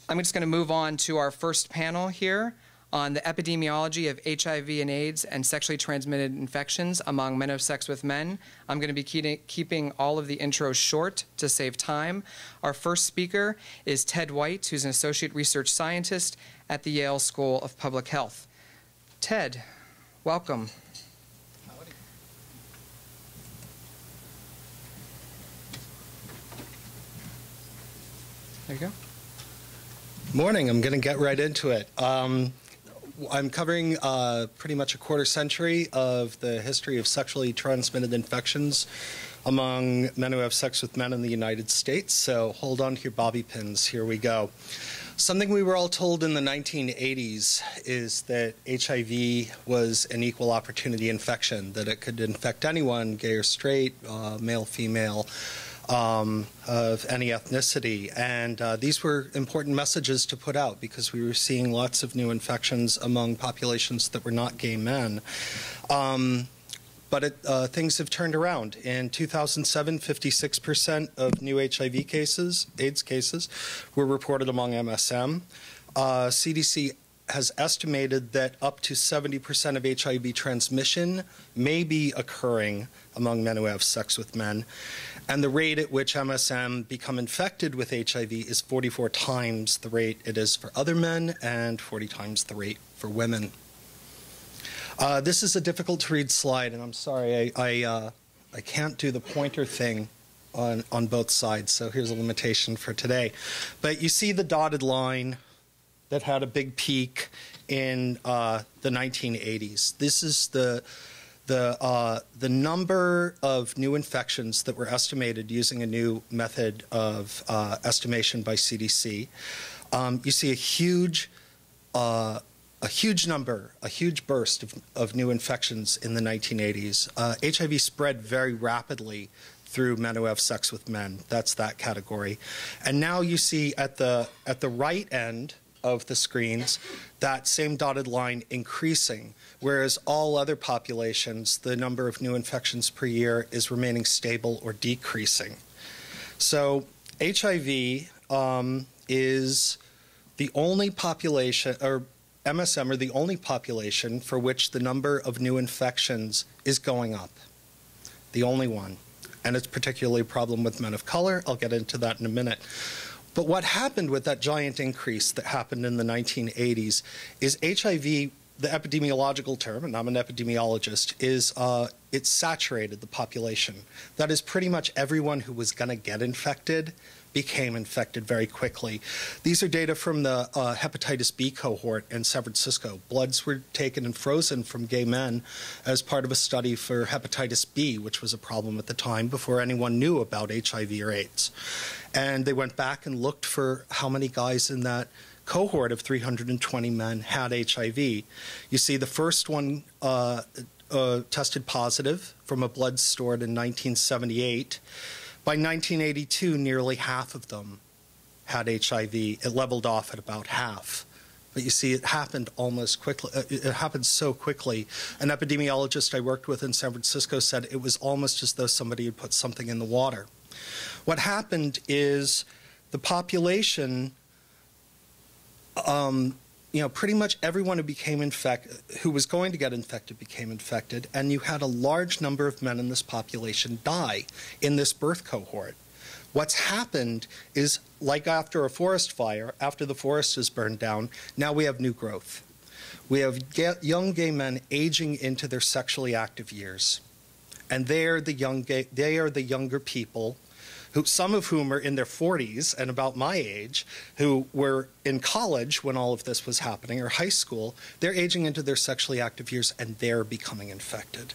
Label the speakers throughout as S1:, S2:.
S1: I'm just going to move on to our first panel here on the epidemiology of HIV and AIDS and sexually transmitted infections among men of sex with men. I'm going to be keeping all of the intros short to save time. Our first speaker is Ted White, who's an associate research scientist at the Yale School of Public Health. Ted, welcome. There you go.
S2: Morning. I'm going to get right into it. I'm covering pretty much a quarter century of the history of sexually transmitted infections among men who have sex with men in the United States. So hold on to your bobby pins. Here we go. Something we were all told in the 1980s is that HIV was an equal opportunity infection, that it could infect anyone, gay or straight, male, female, of any ethnicity. And these were important messages to put out because we were seeing lots of new infections among populations that were not gay men. But things have turned around. In 2007, 56% of new HIV cases, AIDS cases, were reported among MSM. CDC has estimated that up to 70% of HIV transmission may be occurring among men who have sex with men. And the rate at which MSM become infected with HIV is 44 times the rate it is for other men and 40 times the rate for women. This is a difficult to read slide, and I'm sorry, I can't do the pointer thing on both sides, so here's a limitation for today. But you see the dotted line that had a big peak in the 1980s. This is the number of new infections that were estimated using a new method of estimation by CDC. You see a huge number, a huge burst of new infections in the 1980s. HIV spread very rapidly through men who have sex with men. That's that category. And now you see at the right end of the screens that same dotted line increasing, whereas all other populations, the number of new infections per year is remaining stable or decreasing. So HIV is the only population, or MSM are the only population for which the number of new infections is going up. The only one. And it's particularly a problem with men of color. I'll get into that in a minute. But what happened with that giant increase that happened in the 1980s is HIV, the epidemiological term, and I'm an epidemiologist, is it saturated the population. That is, pretty much everyone who was going to get infected became infected very quickly. These are data from the hepatitis B cohort in San Francisco. Bloods were taken and frozen from gay men as part of a study for hepatitis B, which was a problem at the time before anyone knew about HIV or AIDS. And they went back and looked for how many guys in that cohort of 320 men had HIV. You see the first one tested positive from a blood stored in 1978. By 1982, nearly half of them had HIV. It leveled off at about half. But you see, it happened almost quickly. It happened so quickly. An epidemiologist I worked with in San Francisco said it was almost as though somebody had put something in the water. What happened is the population, pretty much everyone who was going to get infected became infected, and you had a large number of men in this population die in this birth cohort. What's happened is, like after a forest fire, after the forest is burned down, now we have new growth. We have young gay men aging into their sexually active years, and they are the younger people, some of whom are in their 40s and about my age, who were in college when all of this was happening, or high school. They're aging into their sexually active years, and they're becoming infected.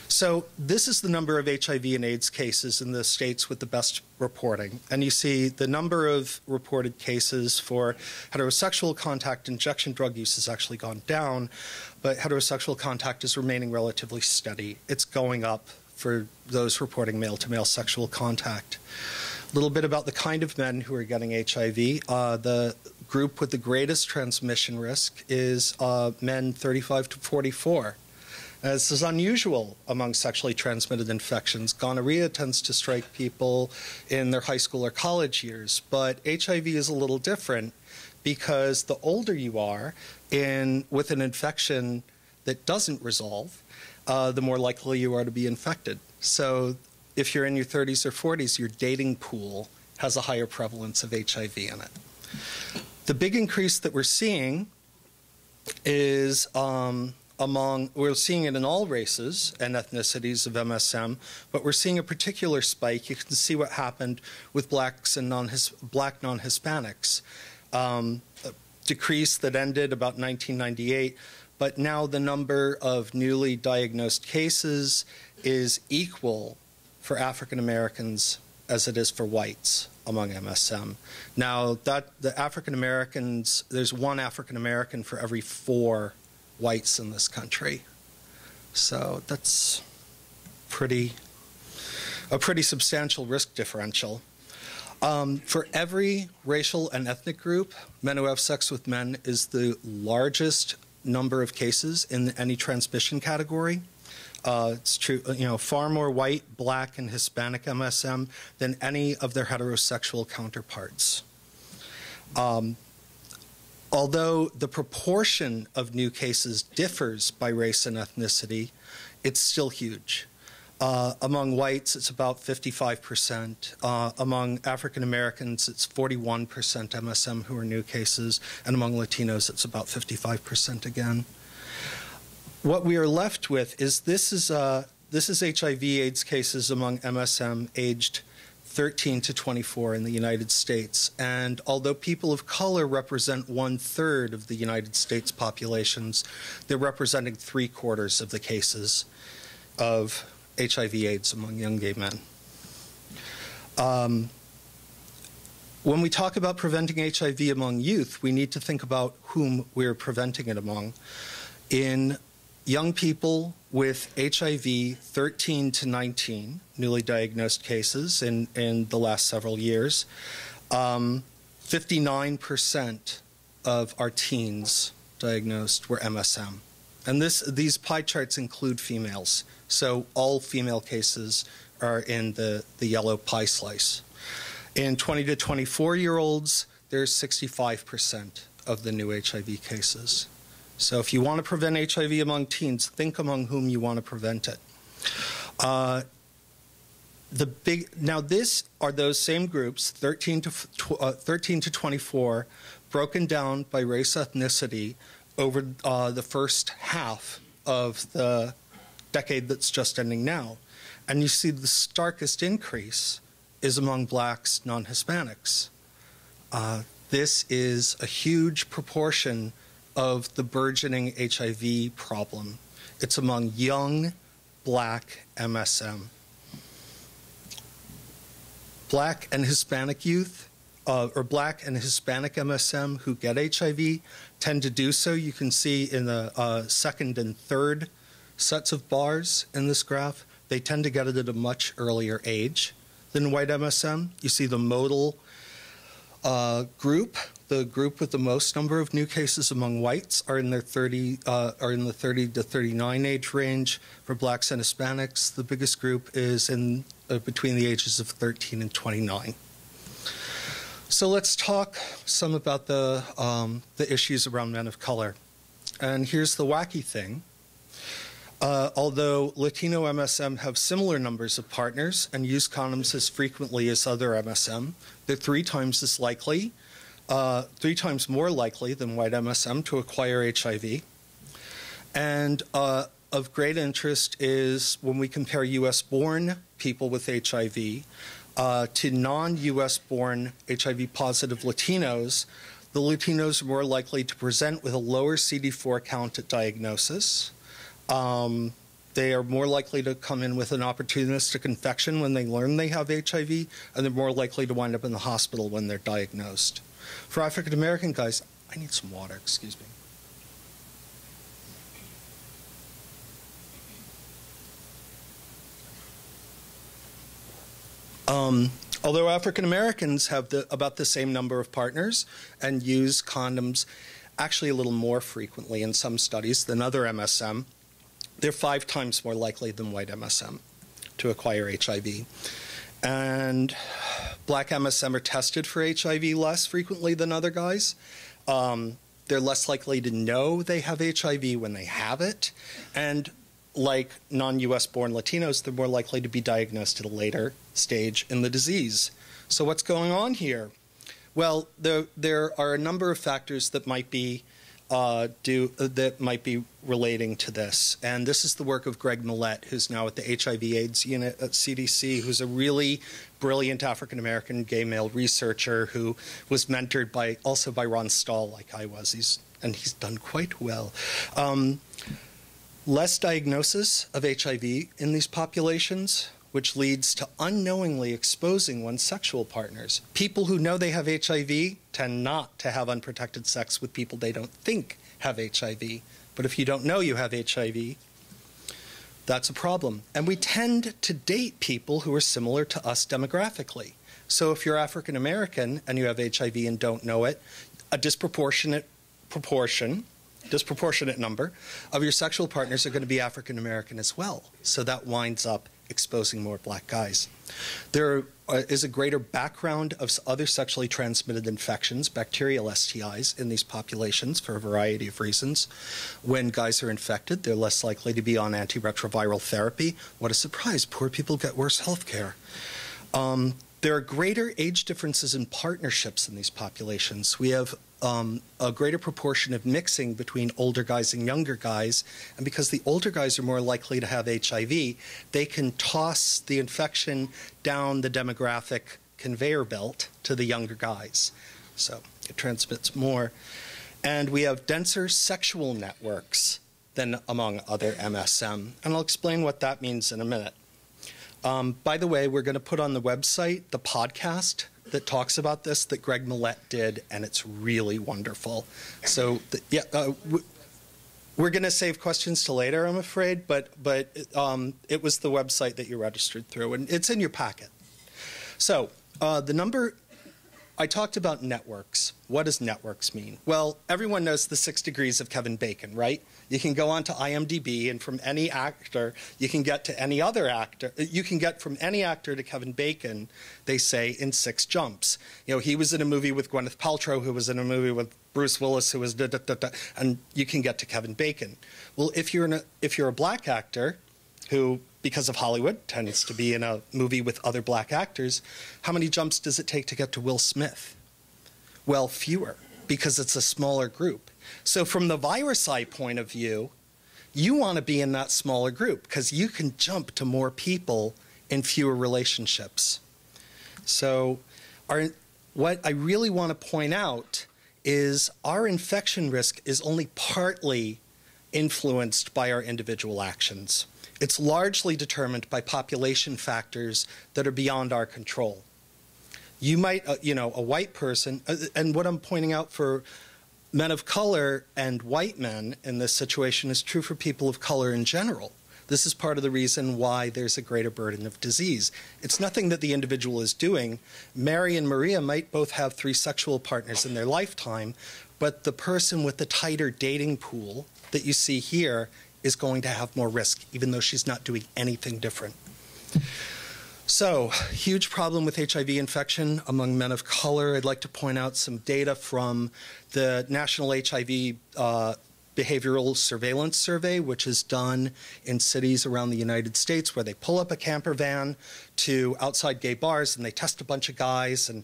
S2: So this is the number of HIV and AIDS cases in the states with the best reporting. And you see the number of reported cases for heterosexual contact. Injection drug use has actually gone down, but heterosexual contact is remaining relatively steady. It's going up for those reporting male-to-male sexual contact. A little bit about the kind of men who are getting HIV. The group with the greatest transmission risk is men 35 to 44. This is unusual among sexually transmitted infections. Gonorrhea tends to strike people in their high school or college years, but HIV is a little different because the older you are with an infection that doesn't resolve, the more likely you are to be infected. So if you're in your 30s or 40s, your dating pool has a higher prevalence of HIV in it. The big increase that we're seeing is we're seeing it in all races and ethnicities of MSM, but we're seeing a particular spike. You can see what happened with blacks and black non-Hispanics. A decrease that ended about 1998, but now the number of newly diagnosed cases is equal for African Americans as it is for whites among MSM. Now, the African Americans, there's one African American for every 4 whites in this country. So that's a pretty substantial risk differential. For every racial and ethnic group, men who have sex with men is the largest number of cases in any transmission category. It's true, far more white, black, and Hispanic MSM than any of their heterosexual counterparts. Although the proportion of new cases differs by race and ethnicity, it's still huge. Among whites, it's about 55%. Among African Americans, it's 41% MSM who are new cases, and among Latinos, it's about 55% again. What we are left with is this is HIV/AIDS cases among MSM aged 13 to 24 in the United States. And although people of color represent 1/3 of the United States populations, they're representing 3/4 of the cases of HIV/AIDS among young gay men. When we talk about preventing HIV among youth, we need to think about whom we're preventing it among. In young people with HIV 13 to 19, newly diagnosed cases in the last several years, 59% of our teens diagnosed were MSM. And these pie charts include females. So all female cases are in the yellow pie slice. In 20 to 24-year-olds, there's 65% of the new HIV cases. So if you want to prevent HIV among teens, think among whom you want to prevent it. Now, this are those same groups, 13 to 24, broken down by race ethnicity over the first half of the decade that's just ending now. And you see the starkest increase is among blacks, non-Hispanics. This is a huge proportion of the burgeoning HIV problem. It's among young black MSM. Black and Hispanic youth, or black and Hispanic MSM who get HIV tend to do so. You can see in the second and third sets of bars in this graph, they tend to get it at a much earlier age than white MSM. You see the modal group, the group with the most number of new cases among whites are in the 30 to 39 age range. For blacks and Hispanics, the biggest group is in between the ages of 13 and 29. So let's talk some about the issues around men of color. And here's the wacky thing. Although Latino MSM have similar numbers of partners and use condoms as frequently as other MSM, they're 3 times as likely, 3 times more likely than white MSM to acquire HIV. And of great interest is when we compare U.S.-born people with HIV to non-U.S.-born HIV-positive Latinos, the Latinos are more likely to present with a lower CD4 count at diagnosis. They are more likely to come in with an opportunistic infection when they learn they have HIV, and they're more likely to wind up in the hospital when they're diagnosed. For African American guys, I need some water, excuse me. Although African Americans have about the same number of partners and use condoms actually a little more frequently in some studies than other MSM, they're 5 times more likely than white MSM to acquire HIV. And black MSM are tested for HIV less frequently than other guys. They're less likely to know they have HIV when they have it. And like non-US born Latinos, they're more likely to be diagnosed at a later stage in the disease. So what's going on here? Well, there are a number of factors that might be relating to this. And this is the work of Greg Millett, who's now at the HIV/AIDS unit at CDC, who's a really brilliant African-American gay male researcher who was mentored also by Ron Stahl, like I was. He's done quite well. Less diagnosis of HIV in these populations, which leads to unknowingly exposing one's sexual partners. People who know they have HIV tend not to have unprotected sex with people they don't think have HIV. But if you don't know you have HIV, that's a problem. And we tend to date people who are similar to us demographically. So if you're African American and you have HIV and don't know it, a disproportionate number of your sexual partners are going to be African American as well. So that winds up exposing more black guys. There is a greater background of other sexually transmitted infections, bacterial STIs, in these populations for a variety of reasons. When guys are infected, they're less likely to be on antiretroviral therapy. What a surprise, poor people get worse health care. There are greater age differences in partnerships in these populations. We have a greater proportion of mixing between older guys and younger guys, and because the older guys are more likely to have HIV, they can toss the infection down the demographic conveyor belt to the younger guys. So it transmits more. And we have denser sexual networks than among other MSM, and I'll explain what that means in a minute. By the way, we're going to put on the website the podcast that talks about this that Greg Millett did, and it's really wonderful. So, we're going to save questions to later, I'm afraid, but it was the website that you registered through, and it's in your packet. So, I talked about networks. What does networks mean? Well, everyone knows the 6 degrees of Kevin Bacon, right? You can go onto IMDb, and from any actor, you can get to any other actor. You can get from any actor to Kevin Bacon, they say, in 6 jumps. You know, he was in a movie with Gwyneth Paltrow, who was in a movie with Bruce Willis, who was and you can get to Kevin Bacon. Well, if you're a black actor who, because of Hollywood, tends to be in a movie with other black actors, how many jumps does it take to get to Will Smith? Well, fewer, because it's a smaller group. So from the virus eye point of view, you want to be in that smaller group because you can jump to more people in fewer relationships. So what I really want to point out is our infection risk is only partly influenced by our individual actions. It's largely determined by population factors that are beyond our control. You might, a white person, and what I'm pointing out for men of color and white men in this situation is true for people of color in general. This is part of the reason why there's a greater burden of disease. It's nothing that the individual is doing. Mary and Maria might both have 3 sexual partners in their lifetime, but the person with the tighter dating pool that you see here is going to have more risk, even though she's not doing anything different. So, huge problem with HIV infection among men of color. I'd like to point out some data from the National HIV Behavioral Surveillance Survey, which is done in cities around the United States, where they pull up a camper van to outside gay bars and they test a bunch of guys and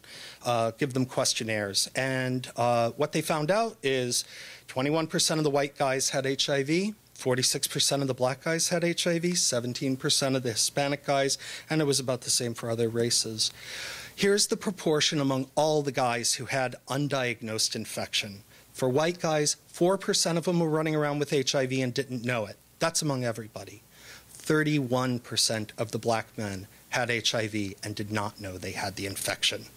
S2: give them questionnaires. And what they found out is 21% of the white guys had HIV, 46% of the black guys had HIV, 17% of the Hispanic guys, and it was about the same for other races. Here's the proportion among all the guys who had undiagnosed infection. For white guys, 4% of them were running around with HIV and didn't know it. That's among everybody. 31% of the black men had HIV and did not know they had the infection.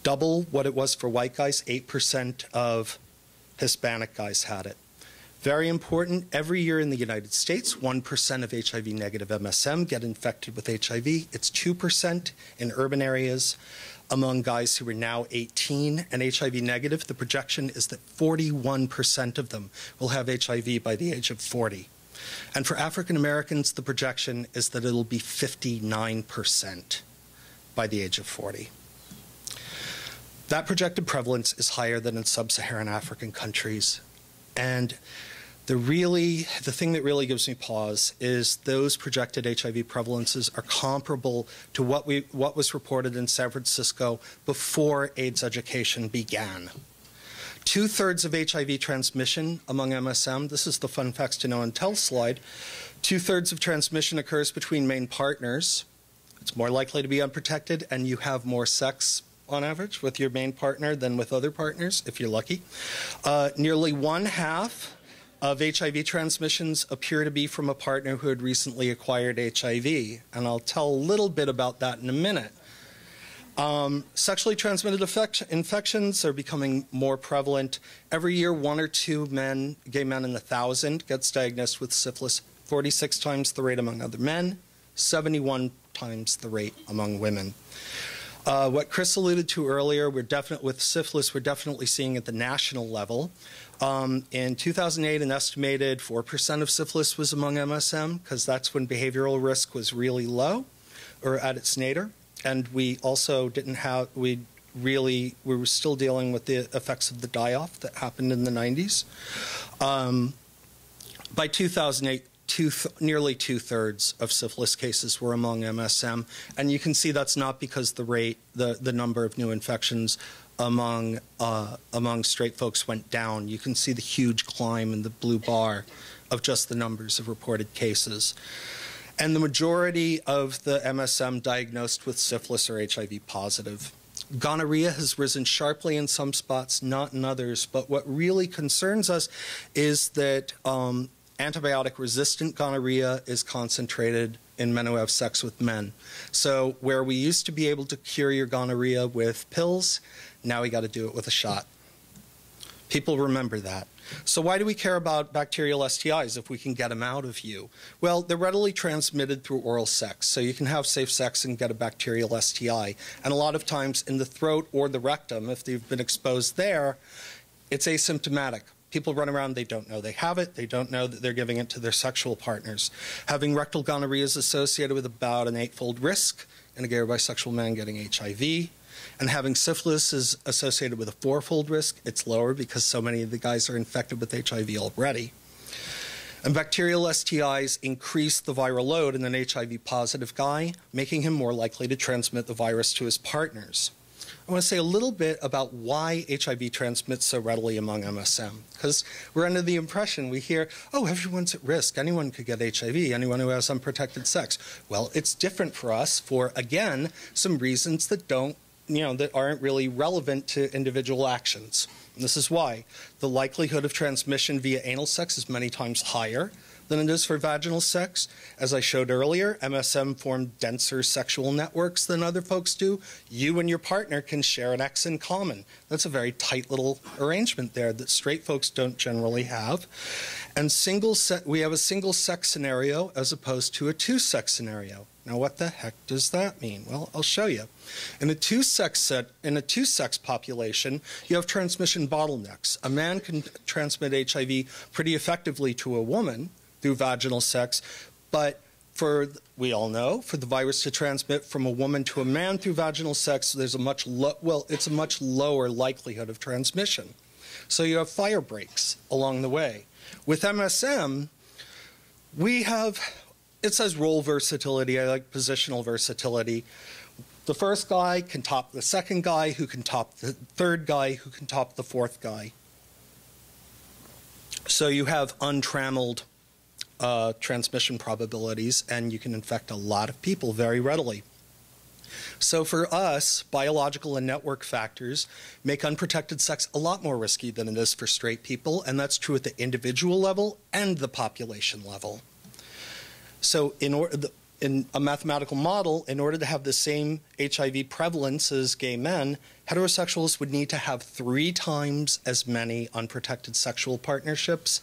S2: Double what it was for white guys, 8% of Hispanic guys had it. Very important, every year in the United States, 1% of HIV-negative MSM get infected with HIV. It's 2% in urban areas. Among guys who are now 18 and HIV-negative, the projection is that 41% of them will have HIV by the age of 40. And for African Americans, the projection is that it'll be 59% by the age of 40. That projected prevalence is higher than in sub-Saharan African countries. And the thing that really gives me pause is those projected HIV prevalences are comparable to what was reported in San Francisco before AIDS education began. 2/3 of HIV transmission among MSM, this is the fun facts to know and tell slide, 2/3 of transmission occurs between main partners. It's more likely to be unprotected, and you have more sex on average with your main partner than with other partners, if you're lucky. Nearly 1/2 of HIV transmissions appear to be from a partner who had recently acquired HIV, and I'll tell a little bit about that in a minute. Sexually transmitted infections are becoming more prevalent. Every year, 1 or 2 gay men in 1,000 gets diagnosed with syphilis, 46 times the rate among other men, 71 times the rate among women. What Chris alluded to earlier, with syphilis, we're definitely seeing at the national level. In 2008, an estimated 4% of syphilis was among MSM, because that's when behavioral risk was really low, or at its nadir. And we also we were still dealing with the effects of the die-off that happened in the 90s. By 2008, nearly 2/3 of syphilis cases were among MSM, and you can see that's not because the number of new infections among straight folks went down. You can see the huge climb in the blue bar of just the numbers of reported cases. And the majority of the MSM diagnosed with syphilis are HIV positive. Gonorrhea has risen sharply in some spots, not in others, but what really concerns us is that antibiotic-resistant gonorrhea is concentrated in men who have sex with men. So where we used to be able to cure your gonorrhea with pills, now we got to do it with a shot. People remember that. So why do we care about bacterial STIs if we can get them out of you? Well, they're readily transmitted through oral sex, so you can have safe sex and get a bacterial STI. And a lot of times in the throat or the rectum, if they've been exposed there, it's asymptomatic. People run around, they don't know they have it, they don't know that they're giving it to their sexual partners. Having rectal gonorrhea is associated with about an 8-fold risk in a gay or bisexual man getting HIV. And having syphilis is associated with a 4-fold risk. It's lower because so many of the guys are infected with HIV already. And bacterial STIs increase the viral load in an HIV-positive guy, making him more likely to transmit the virus to his partners. I want to say a little bit about why HIV transmits so readily among MSM, because we're under the impression, we hear, oh, everyone's at risk. Anyone could get HIV, anyone who has unprotected sex. Well, it's different for us for, again, some reasons that that aren't really relevant to individual actions. And this is why. The likelihood of transmission via anal sex is many times higher than it is for vaginal sex. As I showed earlier, MSM form denser sexual networks than other folks do. You and your partner can share an X in common. That's a very tight little arrangement there that straight folks don't generally have. And we have a single sex scenario as opposed to a two-sex scenario. Now, what the heck does that mean? Well, I'll show you. In a two-sex population, you have transmission bottlenecks. A man can transmit HIV pretty effectively to a woman through vaginal sex, but we all know, for the virus to transmit from a woman to a man through vaginal sex, there's it's a much lower likelihood of transmission. So you have fire breaks along the way. With MSM, it says role versatility. I like positional versatility. The first guy can top the second guy, who can top the third guy, who can top the fourth guy. So you have untrammeled transmission probabilities, and you can infect a lot of people very readily. So for us, biological and network factors make unprotected sex a lot more risky than it is for straight people, and that's true at the individual level and the population level. So in a mathematical model, in order to have the same HIV prevalence as gay men, heterosexuals would need to have 3 times as many unprotected sexual partnerships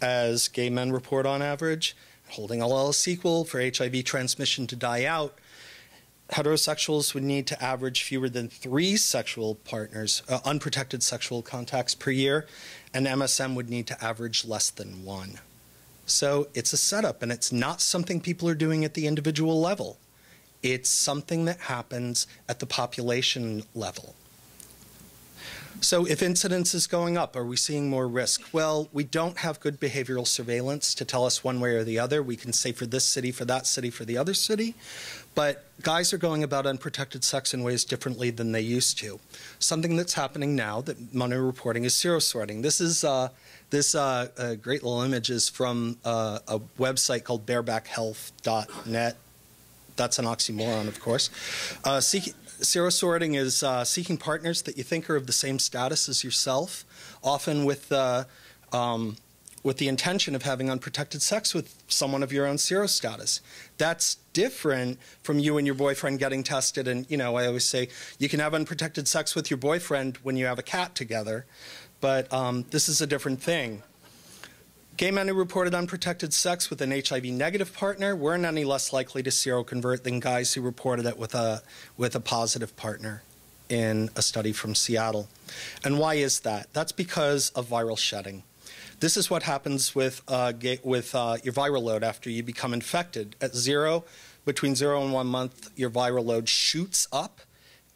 S2: as gay men report on average. Holding all else equal, for HIV transmission to die out, heterosexuals would need to average fewer than 3 sexual partners, unprotected sexual contacts per year, and MSM would need to average less than 1. So it's a setup, and it's not something people are doing at the individual level. It's something that happens at the population level. So if incidence is going up, are we seeing more risk? Well, we don't have good behavioral surveillance to tell us one way or the other. We can say for this city, for that city, for the other city. But guys are going about unprotected sex in ways differently than they used to. Something that's happening now that money reporting is serosorting. This is great little image is from a website called barebackhealth.net. That's an oxymoron, of course. Serosorting is seeking partners that you think are of the same status as yourself, often with the intention of having unprotected sex with someone of your own serostatus. That's different from you and your boyfriend getting tested. And, you know, I always say you can have unprotected sex with your boyfriend when you have a cat together, but this is a different thing. Gay men who reported unprotected sex with an HIV-negative partner weren't any less likely to seroconvert than guys who reported it with a positive partner in a study from Seattle. And why is that? That's because of viral shedding. This is what happens with your viral load after you become infected. At between 0 and 1 month, your viral load shoots up,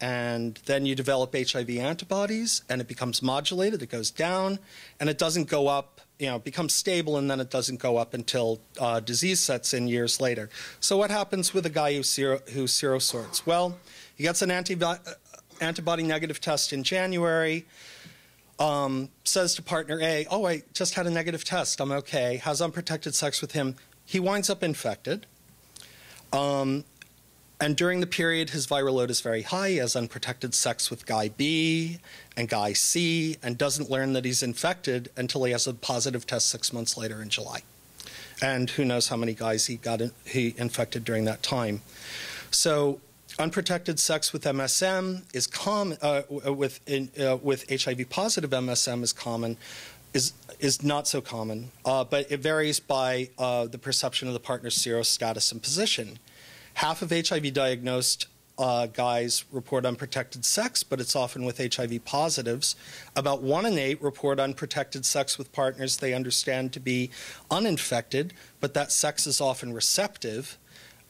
S2: and then you develop HIV antibodies, and it becomes modulated. It goes down, and it doesn't go up. You know, it becomes stable, and then it doesn't go up until disease sets in years later. So what happens with a guy who serosorts? Well, he gets an antibody negative test in January, says to partner A, oh, I just had a negative test, I'm okay, has unprotected sex with him. He winds up infected. And during the period, his viral load is very high. He has unprotected sex with guy B and guy C and doesn't learn that he's infected until he has a positive test 6 months later in July. And who knows how many guys he infected during that time. So unprotected sex with MSM is common, with HIV-positive MSM is common, is not so common, but it varies by the perception of the partner's serostatus and position. Half of HIV-diagnosed guys report unprotected sex, but it's often with HIV positives. About 1 in 8 report unprotected sex with partners they understand to be uninfected, but that sex is often receptive.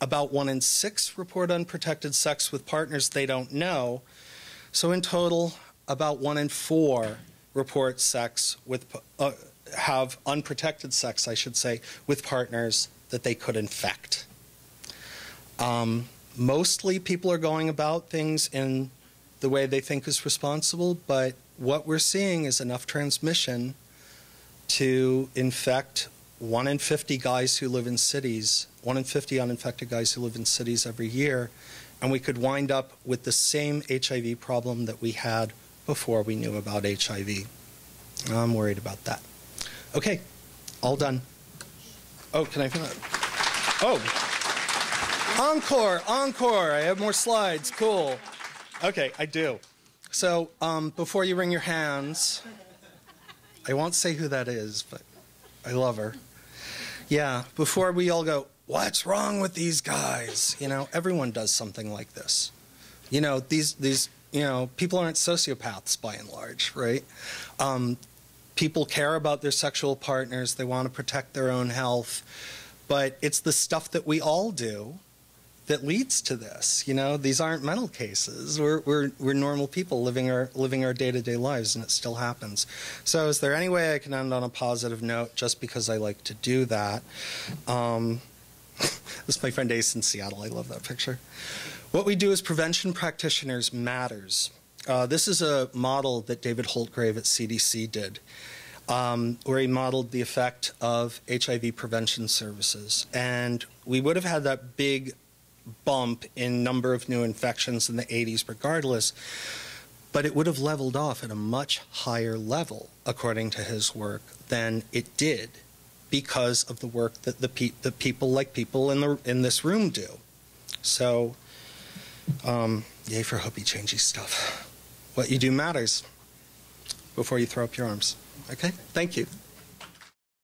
S2: About 1 in 6 report unprotected sex with partners they don't know. So in total, about 1 in 4 report sex with, have unprotected sex, I should say, with partners that they could infect. Mostly people are going about things in the way they think is responsible, but what we're seeing is enough transmission to infect 1 in 50 guys who live in cities, 1 in 50 uninfected guys who live in cities every year, and we could wind up with the same HIV problem that we had before we knew about HIV. I'm worried about that. Okay, all done. Oh, can I finish? Oh. Encore, encore, I have more slides, cool. Okay, I do. So before you wring your hands, I won't say who that is, but I love her. Yeah, before we all go, what's wrong with these guys? You know, everyone does something like this. You know, these you know, people aren't sociopaths by and large, right? People care about their sexual partners, they want to protect their own health, but it's the stuff that we all do that leads to this. You know, these aren't mental cases. We're normal people living our day-to-day lives, and it still happens. So is there any way I can end on a positive note, just because I like to do that? This is my friend Ace in Seattle. I love that picture. What we do as prevention practitioners matters. This is a model that David Holtgrave at CDC did, where he modeled the effect of HIV prevention services. And we would have had that big bump in number of new infections in the 80s regardless, but it would have leveled off at a much higher level, according to his work, than it did because of the work that the people like people in this room do. So, yay for hopey changey stuff. What you do matters before you throw up your arms. Okay? Thank you.